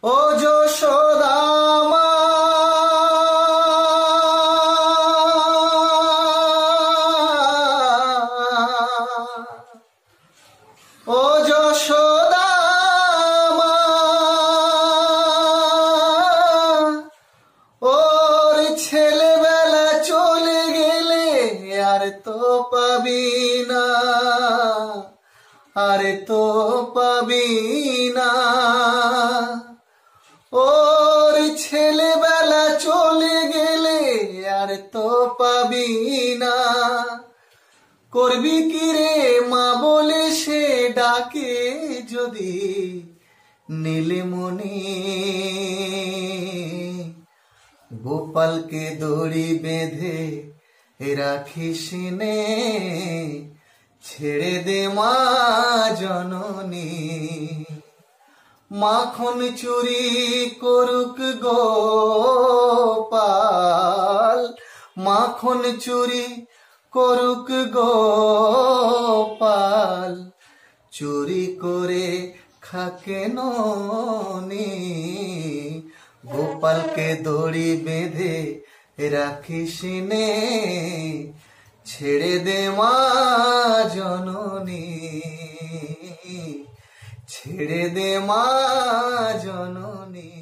ও যশোদা মা, ও যশোদা মা, ওর ছেলেবেলা চলে গেলে আর তো পাবি না, আর তো পাবি না। ওর ছেলেবেলা চলে গেলে আর তো পাবি না। করবি কি রে মা বলে সে ডাকে যদি নীলমণি, গোপালকে দড়ি বেঁধে রাখিস নে, ছেড়ে দে মা জননী। মাখন চুরি করুক গোপাল, মাখন চুরি করুক গোপাল, চুরি করে খাকে ননি। গোপালকে দড়ি বেঁধে রাখিস নে, ছেড়ে দে মা জননী, ছেড়ে দে মা জননী।